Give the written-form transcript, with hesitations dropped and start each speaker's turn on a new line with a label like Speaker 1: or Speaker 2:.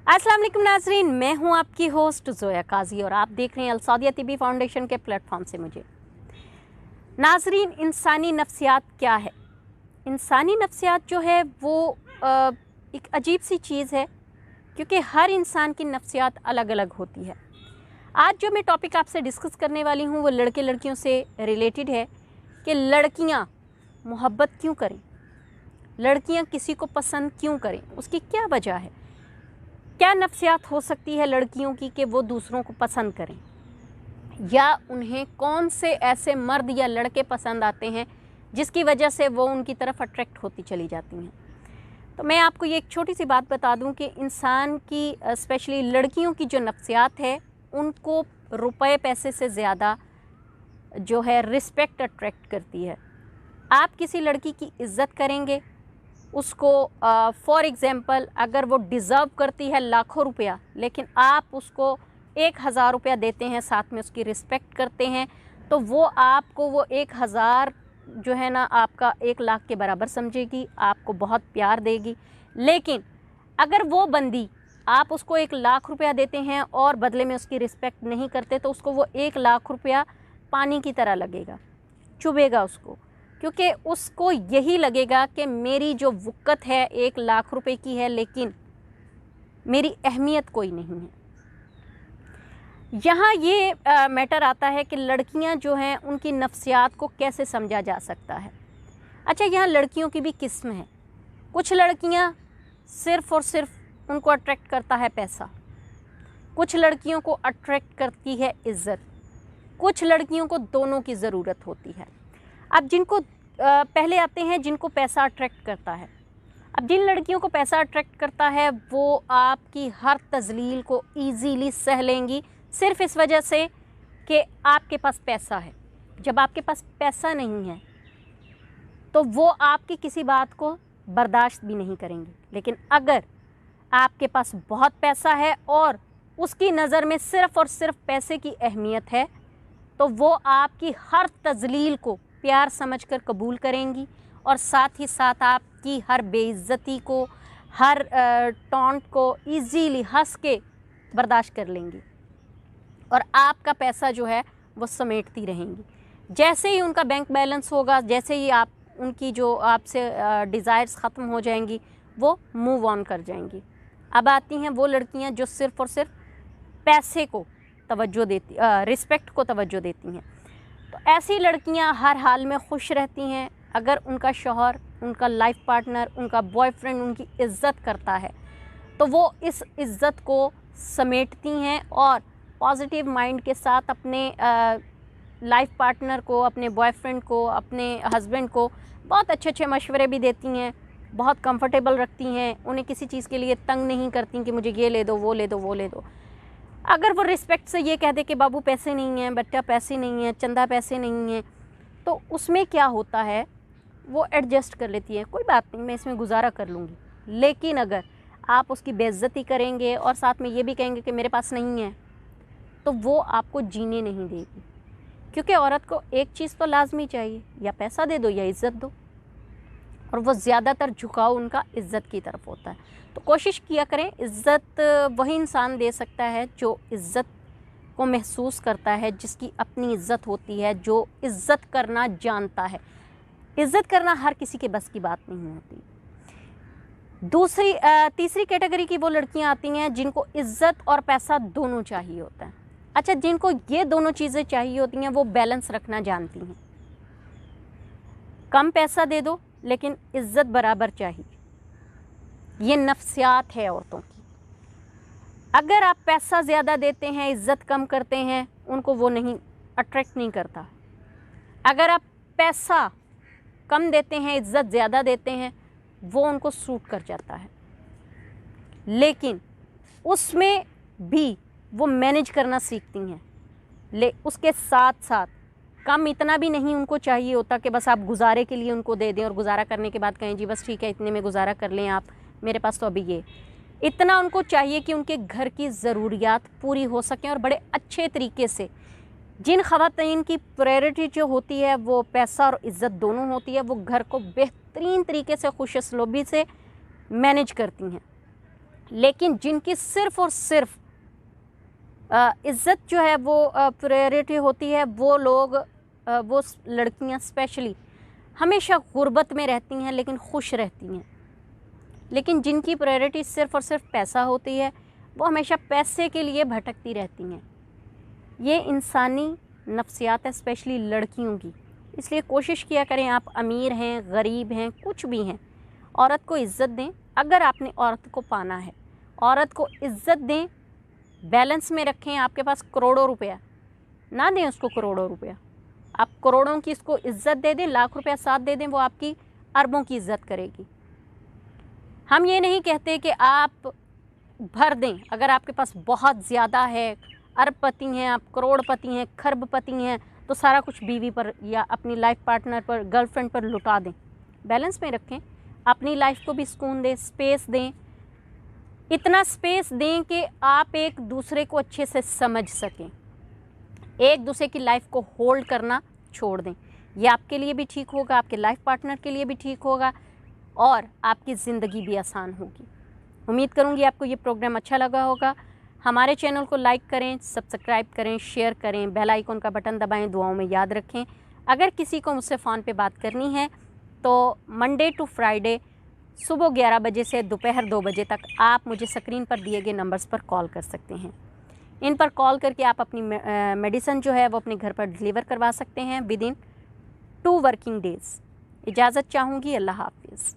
Speaker 1: अस्सलाम वालेकुम नाजरीन, मैं हूं आपकी होस्ट जोया काजी और आप देख रहे हैं अलसादिया तिबी फाउंडेशन के प्लेटफॉर्म से मुझे। नाजरीन, इंसानी नफ्सियात क्या है? इंसानी नफ्सियात जो है वो एक अजीब सी चीज़ है, क्योंकि हर इंसान की नफ्सियात अलग अलग होती है। आज जो मैं टॉपिक आपसे डिस्कस करने वाली हूँ वो लड़के लड़कियों से रिलेटेड है कि लड़कियाँ मोहब्बत क्यों करें, लड़कियाँ किसी को पसंद क्यों करें, उसकी क्या वजह है, क्या नफ्सियात हो सकती है लड़कियों की कि वो दूसरों को पसंद करें, या उन्हें कौन से ऐसे मर्द या लड़के पसंद आते हैं जिसकी वजह से वो उनकी तरफ अट्रैक्ट होती चली जाती हैं। तो मैं आपको ये एक छोटी सी बात बता दूं कि इंसान की स्पेशली लड़कियों की जो नफ्सियात है उनको रुपए पैसे से ज़्यादा जो है रिस्पेक्ट अट्रैक्ट करती है। आप किसी लड़की की इज़्ज़त करेंगे, उसको फॉर एग्ज़ाम्पल अगर वो डिज़र्व करती है लाखों रुपया, लेकिन आप उसको 1000 रुपया देते हैं, साथ में उसकी रिस्पेक्ट करते हैं, तो वो आपको वो 1000 जो है ना आपका 1 लाख के बराबर समझेगी, आपको बहुत प्यार देगी। लेकिन अगर वो बंदी आप उसको 1 लाख रुपया देते हैं और बदले में उसकी रिस्पेक्ट नहीं करते, तो उसको वो 1 लाख रुपया पानी की तरह लगेगा, चुभेगा उसको, क्योंकि उसको यही लगेगा कि मेरी जो वक़्त है 1 लाख रुपए की है, लेकिन मेरी अहमियत कोई नहीं है। यहाँ ये मैटर आता है कि लड़कियाँ जो हैं उनकी नफ्सियात को कैसे समझा जा सकता है। अच्छा, यहाँ लड़कियों की भी किस्म है। कुछ लड़कियाँ सिर्फ़ और सिर्फ उनको अट्रैक्ट करता है पैसा, कुछ लड़कियों को अट्रैक्ट करती है इज़्ज़त, कुछ लड़कियों को दोनों की ज़रूरत होती है। अब जिनको पहले आते हैं जिनको पैसा अट्रैक्ट करता है। अब जिन लड़कियों को पैसा अट्रैक्ट करता है वो आपकी हर तज़लील को ईज़िली सह लेंगी, सिर्फ़ इस वजह से कि आपके पास पैसा है। जब आपके पास पैसा नहीं है तो वो आपकी किसी बात को बर्दाश्त भी नहीं करेंगी। लेकिन अगर आपके पास बहुत पैसा है और उसकी नज़र में सिर्फ़ और सिर्फ पैसे की अहमियत है, तो वो आपकी हर तज़लील को प्यार समझकर कबूल करेंगी और साथ ही साथ आपकी हर बेइज्जती को, हर टॉन्ट को ईज़िली हंस के बर्दाश्त कर लेंगी और आपका पैसा जो है वो समेटती रहेंगी। जैसे ही उनका बैंक बैलेंस होगा, जैसे ही आप उनकी जो आपसे डिज़ायर्स ख़त्म हो जाएंगी, वो मूव ऑन कर जाएंगी। अब आती हैं वो लड़कियां जो सिर्फ़ और सिर्फ पैसे को तवज्जो देती, रिस्पेक्ट को तवज्जो देती हैं। तो ऐसी लड़कियां हर हाल में खुश रहती हैं अगर उनका शौहर, उनका लाइफ पार्टनर, उनका बॉयफ्रेंड उनकी इज़्ज़त करता है, तो वो इस इज़्ज़त को समेटती हैं और पॉजिटिव माइंड के साथ अपने लाइफ पार्टनर को, अपने बॉयफ्रेंड को, अपने हस्बैंड को बहुत अच्छे अच्छे मशवरे भी देती हैं, बहुत कंफर्टेबल रखती हैं, उन्हें किसी चीज़ के लिए तंग नहीं करती कि मुझे ये ले दो, वो ले दो, वो ले दो। अगर वो रिस्पेक्ट से ये कह दे कि बाबू पैसे नहीं हैं, बेटा पैसे नहीं हैं, चंदा पैसे नहीं हैं, तो उसमें क्या होता है, वो एडजस्ट कर लेती है, कोई बात नहीं मैं इसमें गुजारा कर लूँगी। लेकिन अगर आप उसकी बेइज्जती करेंगे और साथ में ये भी कहेंगे कि मेरे पास नहीं है, तो वो आपको जीने नहीं देगी। क्योंकि औरत को एक चीज़ तो लाजमी चाहिए, या पैसा दे दो या इज़्ज़त दो, और वो ज़्यादातर झुकाव उनका इज़्ज़त की तरफ होता है। तो कोशिश किया करें, इज़्ज़त वही इंसान दे सकता है जो इज़्ज़त को महसूस करता है, जिसकी अपनी इज़्ज़त होती है, जो इज़्ज़त करना जानता है। इज़्ज़त करना हर किसी के बस की बात नहीं होती। तीसरी कैटेगरी की वो लड़कियां आती हैं जिनको इज़्ज़त और पैसा दोनों चाहिए होता है। अच्छा, जिनको ये दोनों चीज़ें चाहिए होती हैं वो बैलेंस रखना जानती हैं। कम पैसा दे दो लेकिन इज़्ज़त बराबर चाहिए, ये नफ्सियात है औरतों की। अगर आप पैसा ज़्यादा देते हैं, इज़्ज़त कम करते हैं, उनको वो नहीं अट्रैक्ट नहीं करता। अगर आप पैसा कम देते हैं, इज़्ज़त ज़्यादा देते हैं, वो उनको सूट कर जाता है। लेकिन उसमें भी वो मैनेज करना सीखती हैं। उसके साथ साथ कम इतना भी नहीं उनको चाहिए होता कि बस आप गुजारे के लिए उनको दे दें और गुजारा करने के बाद कहें जी बस ठीक है इतने में गुजारा कर लें आप, मेरे पास तो अभी ये। इतना उनको चाहिए कि उनके घर की ज़रूरियात पूरी हो सकें और बड़े अच्छे तरीके से। जिन ख़वातीन की प्रायोरिटी जो होती है वो पैसा और इज़्ज़त दोनों होती है, वो घर को बेहतरीन तरीके से खुशसलूबी से मैनेज करती हैं। लेकिन जिनकी सिर्फ़ और सिर्फ इज़्ज़त जो है वो प्रायोरिटी होती है, वो लोग वो लड़कियां स्पेशली हमेशा गुर्बत में रहती हैं लेकिन खुश रहती हैं। लेकिन जिनकी प्रायोरिटी सिर्फ़ और सिर्फ पैसा होती है, वो हमेशा पैसे के लिए भटकती रहती हैं। ये इंसानी नफ्सियात है, स्पेशली लड़कियों की। इसलिए कोशिश किया करें, आप अमीर हैं, गरीब हैं, कुछ भी हैं, औरत को इज़्ज़त दें। अगर आपने औरत को पाना है, औरत को इज़्ज़त दें, बैलेंस में रखें। आपके पास करोड़ों रुपया, ना दें उसको करोड़ों रुपया। आप करोड़ों की इसको इज़्ज़त दे दें, लाख रुपया साथ दे दें, वो आपकी अरबों की इज़्ज़त करेगी। हम ये नहीं कहते कि आप भर दें। अगर आपके पास बहुत ज़्यादा है, अरबपति हैं आप, करोड़पति हैं, खरबपति हैं, तो सारा कुछ बीवी पर या अपनी लाइफ पार्टनर पर, गर्लफ्रेंड पर लुटा दें। बैलेंस में रखें, अपनी लाइफ को भी सुकून दें, स्पेस दें। इतना स्पेस दें कि आप एक दूसरे को अच्छे से समझ सकें, एक दूसरे की लाइफ को होल्ड करना छोड़ दें। ये आपके लिए भी ठीक होगा, आपके लाइफ पार्टनर के लिए भी ठीक होगा, और आपकी ज़िंदगी भी आसान होगी। उम्मीद करूँगी आपको ये प्रोग्राम अच्छा लगा होगा। हमारे चैनल को लाइक करें, सब्सक्राइब करें, शेयर करें, बेल आइकन का बटन दबाएं, दुआओं में याद रखें। अगर किसी को मुझसे फ़ोन पे बात करनी है तो मंडे टू फ्राइडे सुबह 11 बजे से दोपहर 2 बजे तक आप मुझे स्क्रीन पर दिए गए नंबर्स पर कॉल कर सकते हैं। इन पर कॉल करके आप अपनी मेडिसिन जो है वो अपने घर पर डिलीवर करवा सकते हैं विद इन 2 वर्किंग डेज़। इजाज़त चाहूँगी। अल्लाह हाफिज़।